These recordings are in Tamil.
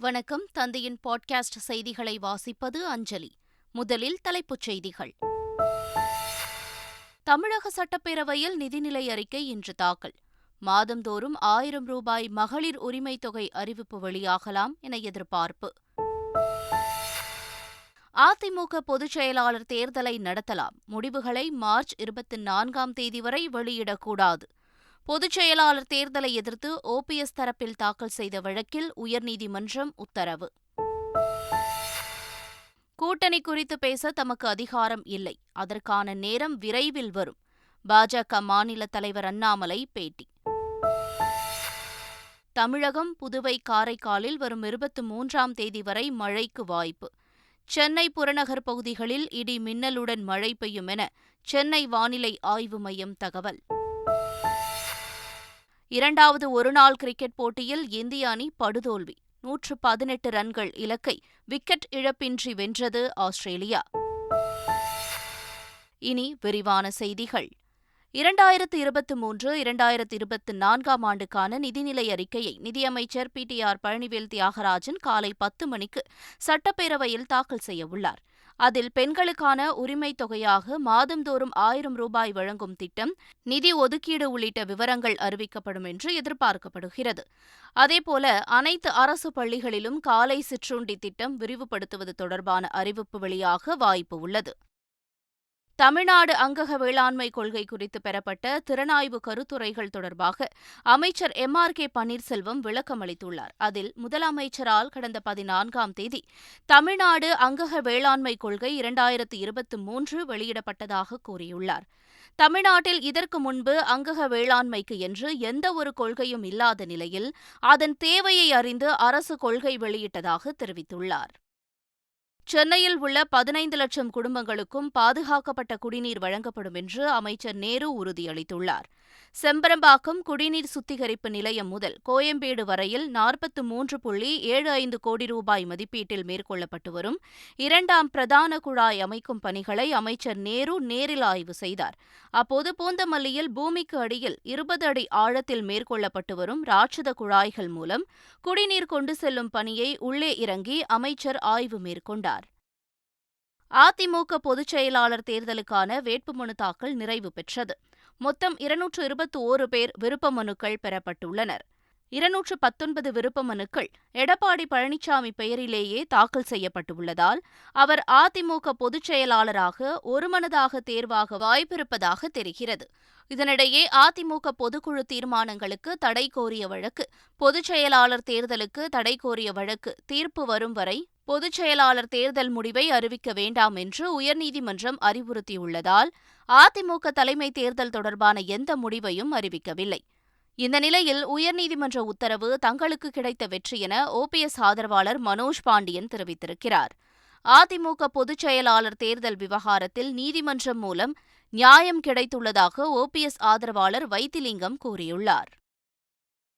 வணக்கம். தந்தையின் பாட்காஸ்ட் செய்திகளை வாசிப்பது அஞ்சலி. முதலில் தலைப்புச் செய்திகள். தமிழக சட்டப்பேரவையில் நிதிநிலை அறிக்கை இன்று தாக்கல். மாதந்தோறும் 1000 ரூபாய் மகளிர் உரிமைத் தொகை அறிவிப்பு வெளியாகலாம் என எதிர்பார்ப்பு. அதிமுக பொதுச் செயலாளர் தேர்தலை நடத்தலாம். முடிவுகளை மார்ச் 24ஆம் தேதி வரை வெளியிடக்கூடாது. பொதுச் செயலாளர் தேர்தலை எதிர்த்து OPS தரப்பில் தாக்கல் செய்த வழக்கில் உயர்நீதிமன்றம் உத்தரவு. கூட்டணி குறித்து பேச தமக்கு அதிகாரம் இல்லை, அதற்கான நேரம் விரைவில் வரும். பாஜக மாநில தலைவர் அண்ணாமலை பேட்டி. தமிழகம், புதுவை, காரைக்காலில் வரும் 23ஆம் தேதி வரை மழைக்கு வாய்ப்பு. சென்னை புறநகர் பகுதிகளில் இடி மின்னலுடன் மழை பெய்யும் என சென்னை வானிலை ஆய்வு மையம் தகவல். இரண்டாவது ஒருநாள் கிரிக்கெட் போட்டியில் இந்திய அணி படுதோல்வி. 118 ரன்கள் இலக்கை விக்கெட் இழப்பின்றி வென்றது ஆஸ்திரேலியா. இனி விரிவான செய்திகள். 2023-2024ஆம் ஆண்டுக்கான நிதிநிலை அறிக்கையை நிதியமைச்சர் PTR பழனிவேல் தியாகராஜன் காலை 10 மணிக்கு சட்டப்பேரவையில் தாக்கல் செய்யவுள்ளார். அதில் பெண்களுக்கான உரிமைத் தொகையாக மாதந்தோறும் 1000 ரூபாய் வழங்கும் திட்டம், நிதி ஒதுக்கீடு உள்ளிட்ட விவரங்கள் அறிவிக்கப்படும் என்று எதிர்பார்க்கப்படுகிறது. அதேபோல அனைத்து அரசு பள்ளிகளிலும் காலை சிற்றுண்டி திட்டம் விரிவுபடுத்துவது தொடர்பான அறிவிப்பு வெளியாக வாய்ப்பு உள்ளது. தமிழ்நாடு அங்கக வேளாண்மை கொள்கை குறித்து பெறப்பட்ட திறனாய்வு கருத்துரைகள் தொடர்பாக அமைச்சர் MRK பன்னீர்செல்வம் விளக்கம் அளித்துள்ளார். அதில் முதலமைச்சரால் கடந்த 14ஆம் தேதி தமிழ்நாடு அங்கக வேளாண்மை கொள்கை 2023 வெளியிடப்பட்டதாக கூறியுள்ளார். தமிழ்நாட்டில் இதற்கு முன்பு அங்கக வேளாண்மைக்கு என்று எந்த ஒரு கொள்கையும் இல்லாத நிலையில் அதன் தேவையை அறிந்து அரசு கொள்கை வெளியிட்டதாக தெரிவித்துள்ளார். சென்னையில் உள்ள 15 லட்சம் குடும்பங்களுக்கும் பாதுகாக்கப்பட்ட குடிநீர் வழங்கப்படும் என்று அமைச்சர் நேரு உறுதியளித்துள்ளார். செம்பரம்பாக்கம் குடிநீர் சுத்திகரிப்பு நிலையம் முதல் கோயம்பேடு வரையில் 43.75 கோடி ரூபாய் மதிப்பீட்டில் மேற்கொள்ளப்பட்டு வரும் 2ஆம் பிரதான குழாய் அமைக்கும் பணிகளை அமைச்சர் நேரு நேரில் ஆய்வு செய்தார். அப்போது பூந்தமல்லியில் பூமிக்கு அடியில் 20 அடி ஆழத்தில் மேற்கொள்ளப்பட்டு வரும் ராட்சத குழாய்கள் மூலம் குடிநீர் கொண்டு செல்லும் பணியை உள்ளே இறங்கி அமைச்சர் ஆய்வு மேற்கொண்டார். அதிமுக பொதுச் செயலாளர் தேர்தலுக்கான வேட்புமனு தாக்கல் நிறைவு பெற்றது. மொத்தம் 221 பேர் விருப்ப மனுக்கள் பெறப்பட்டுள்ளனர். 219 விருப்ப மனுக்கள் எடப்பாடி பழனிசாமி பெயரிலேயே தாக்கல் செய்யப்பட்டுள்ளதால் அவர் அதிமுக பொதுச் செயலாளராக ஒருமனதாக தேர்வாக வாய்ப்பிருப்பதாக தெரிகிறது. இதனிடையே அதிமுக பொதுக்குழு தீர்மானங்களுக்கு தடை கோரிய வழக்கு, பொதுச் செயலாளர் தேர்தலுக்கு தடை கோரிய வழக்கு தீர்ப்பு வரும் வரை பொதுச் செயலாளர் தேர்தல் முடிவை அறிவிக்க வேண்டாம் என்று உயர்நீதிமன்றம் அறிவுறுத்தியுள்ளதால் அதிமுக தலைமை தேர்தல் தொடர்பான எந்த முடிவையும் அறிவிக்கவில்லை. இந்த நிலையில் உயர்நீதிமன்ற உத்தரவு தங்களுக்கு கிடைத்த வெற்றி என OPS ஆதரவாளர் மனோஜ் பாண்டியன் தெரிவித்திருக்கிறார். அதிமுக பொதுச் செயலாளர் தேர்தல் விவகாரத்தில் நீதிமன்றம் மூலம் நியாயம் கிடைத்துள்ளதாக OPS ஆதரவாளர் வைத்திலிங்கம் கூறியுள்ளார்.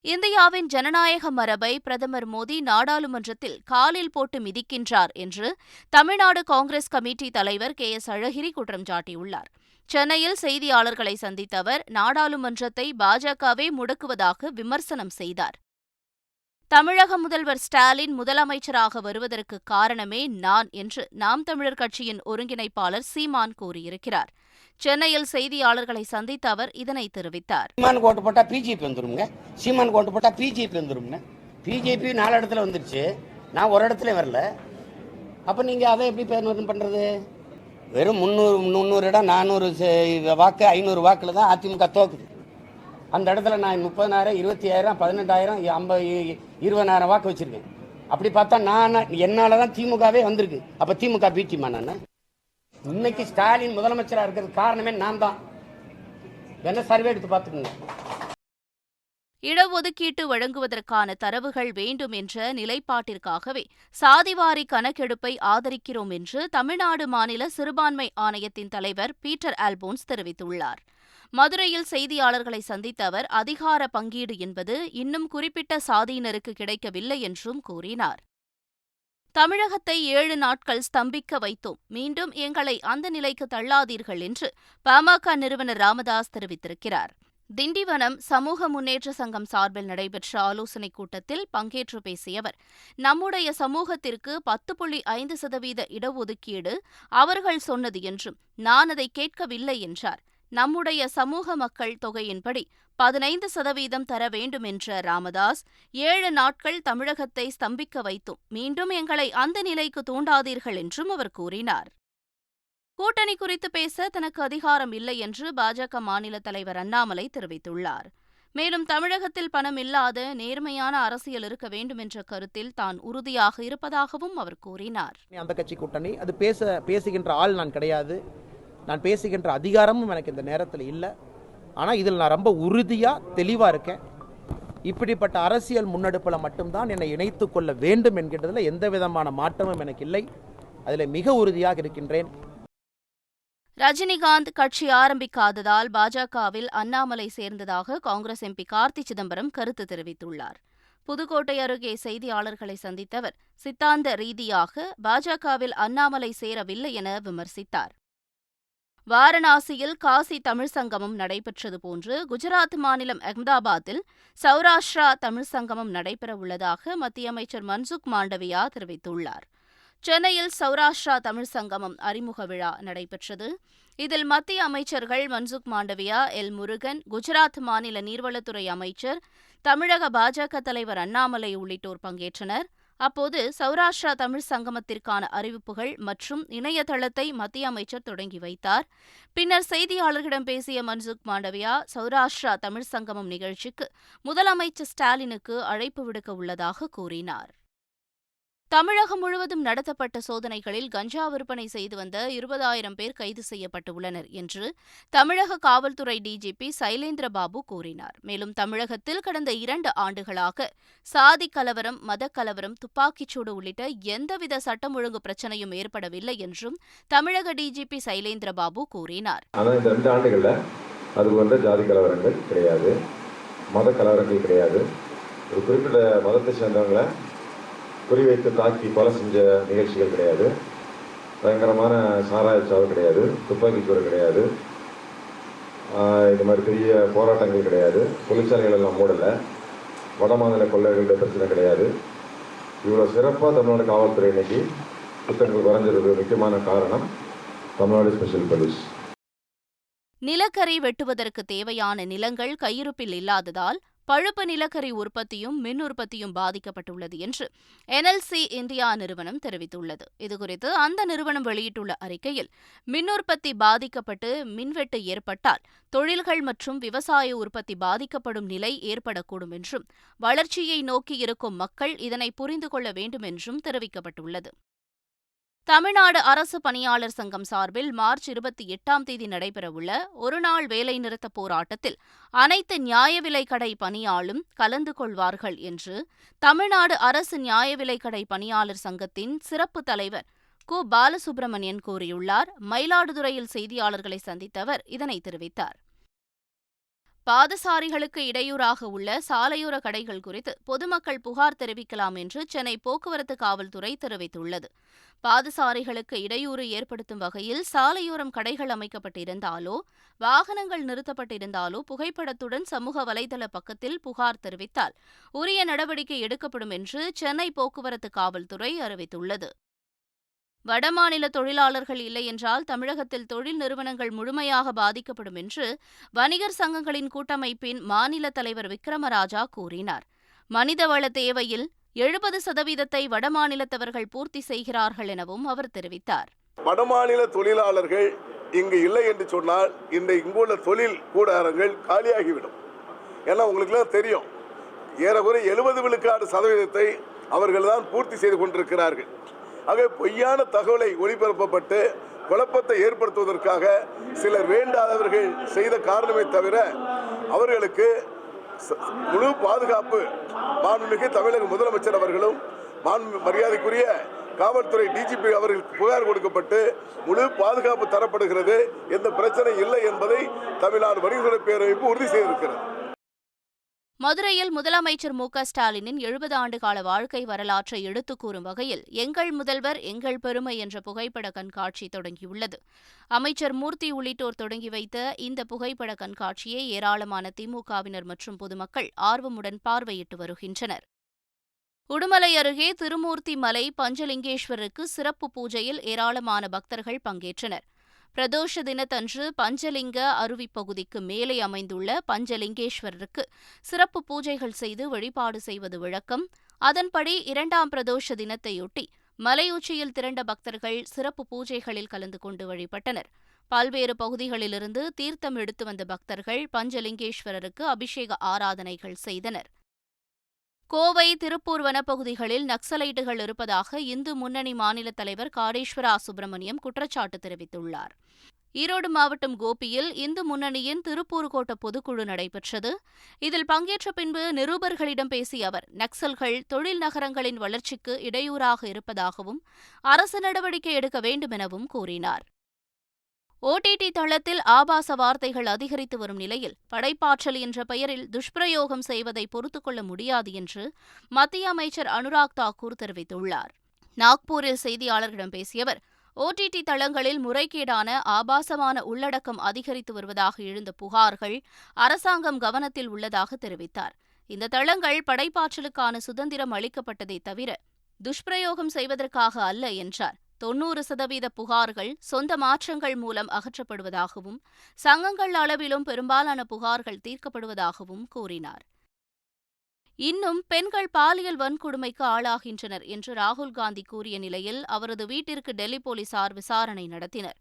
இந்தியாவின் ஜனநாயக மரபை பிரதமர் மோடி நாடாளுமன்றத்தில் காலில் போட்டு மிதிக்கின்றார் என்று தமிழ்நாடு காங்கிரஸ் கமிட்டி தலைவர் KS அழகிரி குற்றம் சாட்டியுள்ளார். சென்னையில் செய்தியாளர்களை சந்தித்த அவர் நாடாளுமன்றத்தை பாஜகவே முடக்குவதாக விமர்சனம் செய்தார். தமிழக முதல்வர் ஸ்டாலின் முதலமைச்சராக வருவதற்கு காரணமே நான் என்று நாம் தமிழர் கட்சியின் ஒருங்கிணைப்பாளர் சீமான் கூறியிருக்கிறார். சென்னையில் செய்தியாளர்களை சந்தித்த அவர் இதனை தெரிவித்தார். சீமான் கோட்டு போட்டா பிஜேபி வந்துருங்க, சீமான் கோட்டு போட்டா பிஜேபி வந்துருங்க. பிஜேபி 4 இடத்துல வந்துருச்சு, நான் ஒரு இடத்துல வரல. அப்ப நீங்க அதை எப்படி பண்றது? வெறும் 300 இடம் 400 வாக்கு 500 வாக்குல தான் அதிமுக தோக்குது. அந்த இடத்துல நான் 30,000 25,000 18,000 50 20,000 வாக்கு வச்சிருக்கேன். அப்படி பார்த்தா நான் என்னாலதான் திமுகவே வந்திருக்கு. அப்ப திமுக பீட்டிமா? நான் இன்னைக்கு ஸ்டாலின் முதலமைச்சரா இருக்கிறது காரணமே நான் தான். என்ன சர்வே எடுத்து பார்த்துக்கோங்க. இடஒதுக்கீட்டு வழங்குவதற்கான தரவுகள் வேண்டும் என்ற நிலைப்பாட்டிற்காகவே சாதிவாரி கணக்கெடுப்பை ஆதரிக்கிறோம் என்று தமிழ்நாடு மாநில சிறுபான்மை ஆணையத்தின் தலைவர் பீட்டர் ஆல்போன்ஸ் தெரிவித்துள்ளார். மதுரையில் செய்தியாளர்களை சந்தித்த அவர் அதிகார பங்கீடு என்பது இன்னும் குறிப்பிட்ட சாதியினருக்கு கிடைக்கவில்லை என்றும் கூறினார். தமிழகத்தை 7 நாட்கள் ஸ்தம்பிக்க வைத்தோம், மீண்டும் எங்களை அந்த நிலைக்கு தள்ளாதீர்கள் என்று பாமக நிறுவனர் ராமதாஸ் தெரிவித்திருக்கிறார். திண்டிவனம் சமூக முன்னேற்ற சங்கம் சார்பில் நடைபெற்ற ஆலோசனைக் கூட்டத்தில் பங்கேற்று பேசிய அவர், நம்முடைய சமூகத்திற்கு 10.5% இடஒதுக்கீடு அவர்கள் சொன்னது என்றும் நான் அதை கேட்கவில்லை என்றார். நம்முடைய சமூக மக்கள் தொகையின்படி 15% தர வேண்டும் என்ற ராமதாஸ், 7 நாட்கள் தமிழகத்தை ஸ்தம்பிக்க வைத்தும் மீண்டும் எங்களை அந்த நிலைக்கு தூண்டாதீர்கள் என்றும் அவர் கூறினார். கூட்டணி குறித்து பேச தனக்கு அதிகாரம் இல்லை என்று பாஜக மாநில தலைவர் அண்ணாமலை தெரிவித்துள்ளார். மேலும் தமிழகத்தில் பணம் இல்லாத நேர்மையான அரசியல் இருக்க வேண்டும் என்ற கருத்தில் தான் உறுதியாக இருப்பதாகவும் அவர் கூறினார். அந்த கட்சி கூட்டணி அது பேசுகின்ற ஆள் நான் கிடையாது. நான் பேசுகின்ற அதிகாரமும் எனக்கு இந்த நேரத்தில் இல்லை. ஆனால் இதில் நான் ரொம்ப உறுதியாக தெளிவாக இருக்கேன். இப்படிப்பட்ட அரசியல் முன்னெடுப்பில் மட்டும்தான் என்னை இணைத்து கொள்ள வேண்டும் என்கின்றதில் எந்த விதமான மாற்றமும் எனக்கு இல்லை. அதில் மிக உறுதியாக இருக்கின்றேன். ரஜினிகாந்த் கட்சி ஆரம்பிக்காததால் பாஜகவில் அண்ணாமலை சேர்ந்ததாக காங்கிரஸ் எம்பி கார்த்தி சிதம்பரம் கருத்து தெரிவித்துள்ளார். புதுக்கோட்டை அருகே செய்தியாளர்களை சந்தித்த அவர், சித்தாந்த ரீதியாக பாஜகவில் அண்ணாமலை சேரவில்லை என விமர்சித்தார். வாரணாசியில் காசி தமிழ் சங்கமம் நடைபெற்றது போன்று குஜராத் மாநிலம் அகமதாபாத்தில் சௌராஷ்டிரா தமிழ் சங்கமம் நடைபெறவுள்ளதாக மத்திய அமைச்சர் மன்சுக் மாண்டவியா தெரிவித்துள்ளார். சென்னையில் சௌராஷ்டிரா தமிழ் சங்கமம் அறிமுக விழா நடைபெற்றது. இதில் மத்திய அமைச்சர்கள் மன்சுக் மாண்டவியா, எல் முருகன், குஜராத் மாநில நீர்வளத்துறை அமைச்சர், தமிழக பாஜக தலைவர் அண்ணாமலை உள்ளிட்டோர் பங்கேற்றனர். அப்போது சௌராஷ்டிரா தமிழ் சங்கமத்திற்கான அறிவிப்புகள் மற்றும் இணையதளத்தை மத்திய அமைச்சர் தொடங்கி வைத்தார். பின்னர் செய்தியாளர்களிடம் பேசிய மன்சுக் மாண்டவியா, சௌராஷ்டிரா தமிழ் சங்கமம் நிகழ்ச்சிக்கு முதலமைச்சர் ஸ்டாலினுக்கு அழைப்பு விடுக்க உள்ளதாக கூறினார். தமிழகம் முழுவதும் நடத்தப்பட்ட சோதனைகளில் கஞ்சா விற்பனை செய்து வந்த 20,000 பேர் கைது செய்யப்பட்டுள்ளனர் என்று தமிழக காவல்துறை டிஜிபி சைலேந்திரபாபு கூறினார். மேலும் தமிழகத்தில் கடந்த 2 ஆண்டுகளாக சாதி கலவரம், மதக்கலவரம், துப்பாக்கிச்சூடு உள்ளிட்ட எந்தவித சட்டம் ஒழுங்கு பிரச்சனையும் ஏற்படவில்லை என்றும் தமிழக டிஜிபி சைலேந்திரபாபு கூறினார். ஆனால் இந்த 2 ஆண்டுகளில் அது போன்ற ஜாதி கலவரங்கள் கிடையாது, மத கலவரங்கள் கிடையாது. ஒரு குறிப்பிட்ட மதத்தை சேர்ந்தவங்களை குறிவைத்து தாக்கி கொலை செஞ்ச நிகழ்ச்சிகள் கிடையாது. பயங்கரமான சாராய சாவு கிடையாது, துப்பாக்கிச்சூடு கிடையாது, இது மாதிரி பெரிய போராட்டங்கள் கிடையாது, தொழிற்சாலைகள் எல்லாம் மூடலை, வடமாநில கொள்ளைகளுடைய பிரச்சனை கிடையாது. இவ்வளோ சிறப்பாக தமிழ்நாடு காவல்துறை இன்னைக்கு குற்றங்கள் குறைஞ்சிருக்கு. முக்கியமான காரணம் தமிழ்நாடு ஸ்பெஷல் போலீஸ். நிலக்கரி வெட்டுவதற்கு தேவையான நிலங்கள் கையிருப்பில் இல்லாததால் பழுப்பு நிலக்கரி உற்பத்தியும் மின் உற்பத்தியும் பாதிக்கப்பட்டுள்ளது என்று NLC இந்தியா நிறுவனம் தெரிவித்துள்ளது. இதுகுறித்து அந்த நிறுவனம் வெளியிட்டுள்ள அறிக்கையில், மின் உற்பத்தி பாதிக்கப்பட்டு மின்வெட்டு ஏற்பட்டால் தொழில்கள் மற்றும் விவசாய உற்பத்தி பாதிக்கப்படும் நிலை ஏற்படக்கூடும் என்றும், வளர்ச்சியை நோக்கி இருக்கும் மக்கள் இதனை புரிந்து கொள்ள வேண்டும் என்றும் தெரிவிக்கப்பட்டுள்ளது. தமிழ்நாடு அரசு பணியாளர் சங்கம் சார்பில் மார்ச் 28ஆம் தேதி நடைபெறவுள்ள ஒருநாள் வேலைநிறுத்த போராட்டத்தில் அனைத்து நியாய விலைக்கடை பணியாளரும் கலந்து கொள்வார்கள் என்று தமிழ்நாடு அரசு நியாய விலைக்கடை பணியாளர் சங்கத்தின் சிறப்பு தலைவர் கு. பாலசுப்ரமணியன் கூறியுள்ளார். மயிலாடுதுறையில் செய்தியாளர்களை சந்தித்த அவர் இதனை தெரிவித்தார். பாதசாரிகளுக்கு இடையூறாக உள்ள சாலையோர கடைகள் குறித்து பொதுமக்கள் புகார் தெரிவிக்கலாம் என்று சென்னை போக்குவரத்து காவல்துறை தெரிவித்துள்ளது. பாதசாரிகளுக்கு இடையூறு ஏற்படுத்தும் வகையில் சாலையோரம் கடைகள் அமைக்கப்பட்டிருந்தாலோ, வாகனங்கள் நிறுத்தப்பட்டிருந்தாலோ புகைப்படத்துடன் சமூக வலைதள பக்கத்தில் புகார் தெரிவித்தால் உரிய நடவடிக்கை எடுக்கப்படும் என்று சென்னை போக்குவரத்து காவல்துறை அறிவித்துள்ளது. வடமாநில தொழிலாளர்கள் இல்லை என்றால் தமிழகத்தில் தொழில் நிறுவனங்கள் முழுமையாக பாதிக்கப்படும் என்று வணிகர் சங்கங்களின் கூட்டமைப்பின் மாநில தலைவர் விக்ரமராஜா கூறினார். மனிதவள தேவையில் 70% வடமாநிலத்தவர்கள் பூர்த்தி செய்கிறார்கள் எனவும் அவர் தெரிவித்தார். வடமாநில தொழிலாளர்கள் இங்கு இல்லை என்று சொன்னால் இங்குள்ள தொழில் கூடாரங்கள் காலியாகிவிடும். ஏன்னா உங்களுக்குலாம் தெரியும், ஏறக்குறை 70% அவர்கள் தான் பூர்த்தி செய்து கொண்டிருக்கிறார்கள். ஆக பொய்யான தகவலை ஒளிபரப்பப்பட்டு குழப்பத்தை ஏற்படுத்துவதற்காக சிலர் வேண்டாதவர்கள் செய்த காரணமே தவிர அவர்களுக்கு முழு பாதுகாப்பு மாண்புமிகு தமிழக முதலமைச்சர் அவர்களும் மரியாதைக்குரிய காவல்துறை டிஜிபி அவர்களுக்கு புகார் கொடுக்கப்பட்டு முழு பாதுகாப்பு தரப்படுகிறது, எந்த பிரச்சனை இல்லை என்பதை தமிழ்நாடு வணிகர்கள் பேரமைப்பு உறுதி செய்திருக்கிறது. மதுரையில் முதலமைச்சர் மு.க.ஸ்டாலினின் 70 ஆண்டுகால வாழ்க்கை வரலாற்றை எடுத்துக் கூறும் வகையில் எங்கள் முதல்வர் எங்கள் பெருமை என்ற புகைப்பட கண்காட்சி தொடங்கியுள்ளது. அமைச்சர் மூர்த்தி உள்ளிட்டோர் தொடங்கி வைத்த இந்த புகைப்பட கண்காட்சியை ஏராளமான திமுகவினர் மற்றும் பொதுமக்கள் ஆர்வமுடன் பார்வையிட்டு வருகின்றனர். உடுமலை அருகே திருமூர்த்தி மலை பஞ்சலிங்கேஸ்வரருக்கு சிறப்பு பூஜையில் ஏராளமான பக்தர்கள் பங்கேற்றனர். பிரதோஷ தினத்தன்று பஞ்சலிங்க அருவி பகுதிக்கு மேலே அமைந்துள்ள பஞ்சலிங்கேஸ்வரருக்கு சிறப்பு பூஜைகள் செய்து வழிபாடு செய்வது வழக்கம். அதன்படி 2ஆம் பிரதோஷ தினத்தையொட்டி மலையுச்சியில் திரண்ட பக்தர்கள் சிறப்பு பூஜைகளில் கலந்து கொண்டு வழிபட்டனர். பல்வேறு பகுதிகளிலிருந்து தீர்த்தம் எடுத்து வந்த பக்தர்கள் பஞ்சலிங்கேஸ்வரருக்கு அபிஷேக ஆராதனைகள் செய்தனர். கோவை, திருப்பூர் வனப்பகுதிகளில் நக்சலைட்டுகள் இருப்பதாக இந்து முன்னணி மாநில தலைவர் காடேஸ்வரா சுப்பிரமணியம் குற்றச்சாட்டு தெரிவித்துள்ளார். ஈரோடு மாவட்டம் கோபியில் இந்து முன்னணியின் திருப்பூர் கோட்ட பொதுக்குழு நடைபெற்றது. இதில் பங்கேற்ற பின்பு நிருபர்களிடம் பேசிய அவர், நக்சல்கள் தொழில் நகரங்களின் வளர்ச்சிக்கு இடையூறாக இருப்பதாகவும் அரசு நடவடிக்கை எடுக்க வேண்டும் எனவும் கூறினார். OTT தளத்தில் ஆபாச வார்த்தைகள் அதிகரித்து வரும் நிலையில் படைப்பாற்றல் என்ற பெயரில் துஷ்பிரயோகம் செய்வதை பொறுத்துக்கொள்ள முடியாது என்று மத்திய அமைச்சர் அனுராக் தாக்கூர் தெரிவித்துள்ளார். நாக்பூரில் செய்தியாளர்களிடம் பேசிய அவர், OTT தளங்களில் முறைகேடான ஆபாசமான உள்ளடக்கம் அதிகரித்து வருவதாக எழுந்த புகார்கள் அரசாங்கம் கவனத்தில் உள்ளதாக தெரிவித்தார். இந்த தளங்கள் படைப்பாற்றலுக்கான சுதந்திரம் அளிக்கப்பட்டதே தவிர துஷ்பிரயோகம் செய்வதற்காக அல்ல என்றார். 90% புகார்கள் சொந்த மாற்றங்கள் மூலம் அகற்றப்படுவதாகவும் சங்கங்கள் அளவிலும் பெரும்பாலான புகார்கள் தீர்க்கப்படுவதாகவும் கூறினார். இன்னும் பெண்கள் பாலியல் வன்கொடுமைக்கு ஆளாகின்றனர் என்று ராகுல் காந்தி கூறிய நிலையில் அவரது வீட்டிற்கு டெல்லி போலீசார் விசாரணை நடத்தினர்.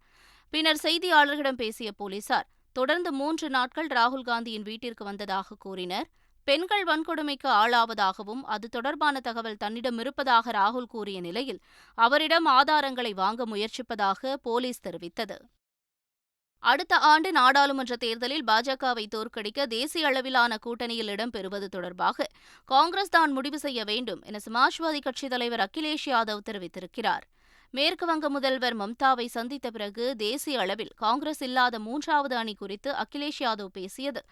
பின்னர் செய்தியாளர்களிடம் பேசிய போலீசார் தொடர்ந்து 3 நாட்கள் ராகுல் காந்தியின் வீட்டிற்கு வந்ததாக கூறினர். பெண்கள் வன்கொடுமைக்கு ஆளாவதாகவும் அது தொடர்பான தகவல் தன்னிடம் இருப்பதாக ராகுல் கூறிய நிலையில் அவரிடம் ஆதாரங்களை வாங்க முயற்சிப்பதாக போலீஸ் தெரிவித்தது. அடுத்த ஆண்டு நாடாளுமன்ற தேர்தலில் பாஜகவை தோற்கடிக்க தேசிய அளவிலான கூட்டணியில் இடம்பெறுவது தொடர்பாக காங்கிரஸ் தான் முடிவு செய்ய வேண்டும் என சமாஜ்வாதி கட்சித் தலைவர் அகிலேஷ் யாதவ் தெரிவித்திருக்கிறார். மேற்குவங்க முதல்வர் மம்தாவை சந்தித்த பிறகு தேசிய அளவில் காங்கிரஸ் இல்லாத 3வது அணி குறித்து அகிலேஷ் யாதவ் பேசியது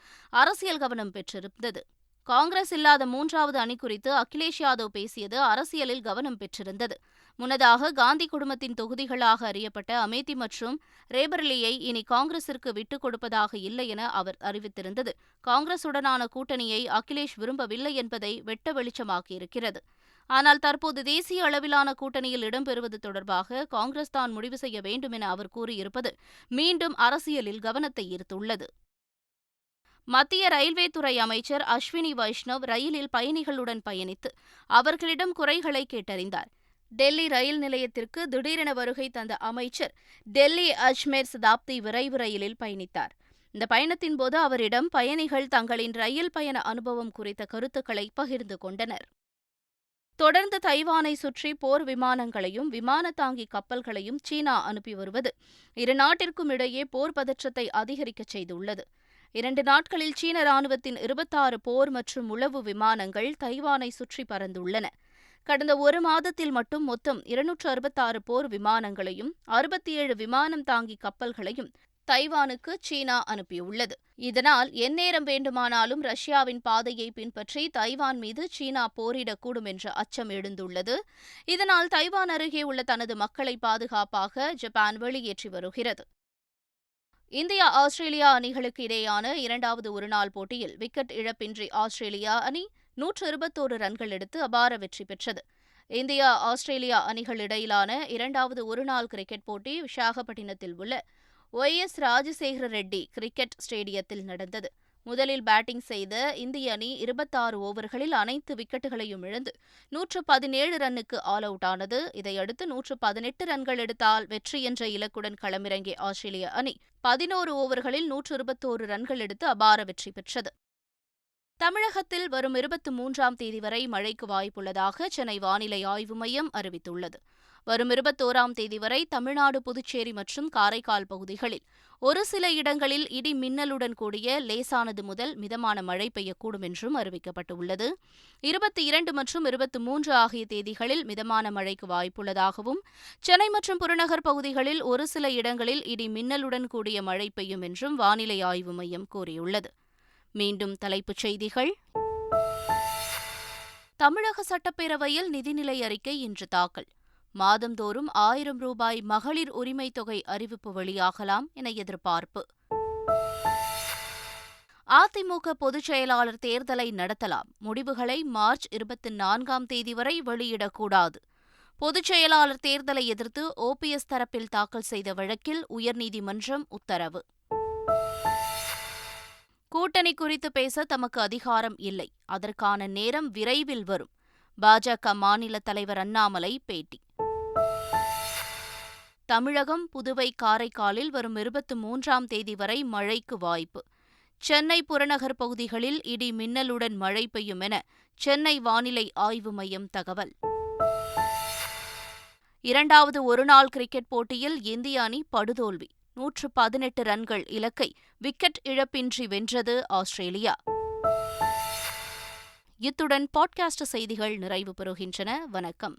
அரசியல் கவனம் பெற்றிருந்தது. காங்கிரஸ் இல்லாத 3வது அணி குறித்து அகிலேஷ் யாதவ் பேசியது அரசியலில் கவனம் பெற்றிருந்தது. முன்னதாக காந்தி குடும்பத்தின் தொகுதிகளாக அறியப்பட்ட அமேதி மற்றும் ரேபரலியை இனி காங்கிரசிற்கு விட்டுக் கொடுப்பதாக இல்லை என அவர் அறிவித்திருந்தது காங்கிரசுடனான கூட்டணியை அகிலேஷ் விரும்பவில்லை என்பதை வெட்ட வெளிச்சமாக்கியிருக்கிறது. ஆனால் தற்போது தேசிய அளவிலான கூட்டணியில் இடம்பெறுவது தொடர்பாக காங்கிரஸ் தான் முடிவு செய்ய வேண்டும் என அவர் கூறியிருப்பது மீண்டும் அரசியலில் கவனத்தை ஈர்த்துள்ளது. மத்திய ரயில்வே துறை அமைச்சர் அஸ்வினி வைஷ்ணவ் ரயிலில் பயணிகளுடன் பயணித்து அவர்களிடம் குறைகளை கேட்டறிந்தார். டெல்லி ரயில் நிலையத்திற்கு திடீரென வருகை தந்த அமைச்சர் டெல்லி அஜ்மேர் சதாப்தி விரைவு ரயிலில் பயணித்தார். இந்த பயணத்தின்போது அவரிடம் பயணிகள் தங்களின் ரயில் பயண அனுபவம் குறித்த கருத்துக்களை பகிர்ந்து கொண்டனர். தொடர்ந்து தைவானை சுற்றி போர் விமானங்களையும் விமான தாங்கி கப்பல்களையும் சீனா அனுப்பி வருவது இரு நாட்டிற்கும் இடையே போர் பதற்றத்தை அதிகரிக்கச் செய்துள்ளது. 2 நாட்களில் சீன ராணுவத்தின் 26 போர் மற்றும் உளவு விமானங்கள் தைவானை சுற்றி பறந்துள்ளன. கடந்த 1 மாதத்தில் மட்டும் மொத்தம் 266 போர் விமானங்களையும் 67 விமானம் தாங்கி கப்பல்களையும் தைவானுக்கு சீனா அனுப்பியுள்ளது. இதனால் எந்நேரம் வேண்டுமானாலும் ரஷ்யாவின் பாதையை பின்பற்றி தைவான் மீது சீனா போரிடக்கூடும் என்ற அச்சம் எழுந்துள்ளது. இதனால் தைவான் அருகே உள்ள தனது மக்களை பாதுகாப்பாக ஜப்பான் வெளியேற்றி வருகிறது. இந்தியா ஆஸ்திரேலியா அணிகளுக்கு இடையேயான 2வது ஒருநாள் போட்டியில் விக்கெட் இழப்பின்றி ஆஸ்திரேலியா அணி 121 ரன்கள் எடுத்து அபார வெற்றி பெற்றது. இந்தியா ஆஸ்திரேலியா அணிகள் இடையிலான 2வது ஒருநாள் கிரிக்கெட் போட்டி விசாகப்பட்டினத்தில் உள்ள OS ராஜசேகர ரெட்டி கிரிக்கெட் ஸ்டேடியத்தில் நடந்தது. முதலில் பேட்டிங் செய்த இந்திய அணி 26 ஓவர்களில் அனைத்து விக்கெட்டுகளையும் இழந்து 117 ரன்னுக்கு ஆல் அவுட் ஆனது. இதையடுத்து 118 ரன்கள் எடுத்தால் வெற்றி என்ற இலக்குடன் களமிறங்கிய ஆஸ்திரேலிய அணி 11 ஓவர்களில் 121 ரன்கள் எடுத்து அபார வெற்றி பெற்றது. தமிழகத்தில் வரும் 23ஆம் தேதி வரை மழைக்கு வாய்ப்புள்ளதாக சென்னை வானிலை ஆய்வு மையம் அறிவித்துள்ளது. வரும் 21ஆம் தேதி வரை தமிழ்நாடு, புதுச்சேரி மற்றும் காரைக்கால் பகுதிகளில் ஒரு சில இடங்களில் இடி மின்னலுடன் கூடிய லேசானது முதல் மிதமான மழை பெய்யக்கூடும் என்றும் அறிவிக்கப்பட்டுள்ளது. 22 மற்றும் 23 ஆகிய தேதிகளில் மிதமான மழைக்கு வாய்ப்புள்ளதாகவும் சென்னை மற்றும் புறநகர் பகுதிகளில் ஒரு சில இடங்களில் இடி மின்னலுடன் கூடிய மழை பெய்யும் என்றும் வானிலை ஆய்வு மையம் கூறியுள்ளது. மீண்டும் தலைப்புச் செய்திகள். தமிழக சட்டப்பேரவையில் நிதிநிலை அறிக்கை இன்று தாக்கல். மாதந்தோறும் 1000 ரூபாய் மகளிர் உரிமை தொகை அறிவிப்பு வெளியாகலாம் என எதிர்பார்ப்பு. அதிமுக பொதுச் செயலாளர் தேர்தலை நடத்தலாம். முடிவுகளை மார்ச் 24ஆம் தேதி வரை வெளியிடக்கூடாது. பொதுச் செயலாளர் தேர்தலை எதிர்த்து ஓபிஎஸ் தரப்பில் தாக்கல் செய்த வழக்கில் உயர்நீதிமன்றம் உத்தரவு. கூட்டணி குறித்து பேச தமக்கு அதிகாரம் இல்லை. அதற்கான நேரம் விரைவில் வரும். பாஜக மாநில தலைவர் அண்ணாமலை பேட்டி. தமிழகம், புதுவை, காரைக்காலில் வரும் 23ஆம் தேதி வரை மழைக்கு வாய்ப்பு. சென்னை புறநகர் பகுதிகளில் இடி மின்னலுடன் மழை பெய்யும் என சென்னை வானிலை ஆய்வு மையம் தகவல். 2வது ஒருநாள் கிரிக்கெட் போட்டியில் இந்திய அணி படுதோல்வி. 118 ரன்கள் இலக்கை விக்கெட் இழப்பின்றி வென்றது ஆஸ்திரேலியா. இத்துடன் பாட்காஸ்ட் செய்திகள் நிறைவு பெறுகின்றன. வணக்கம்.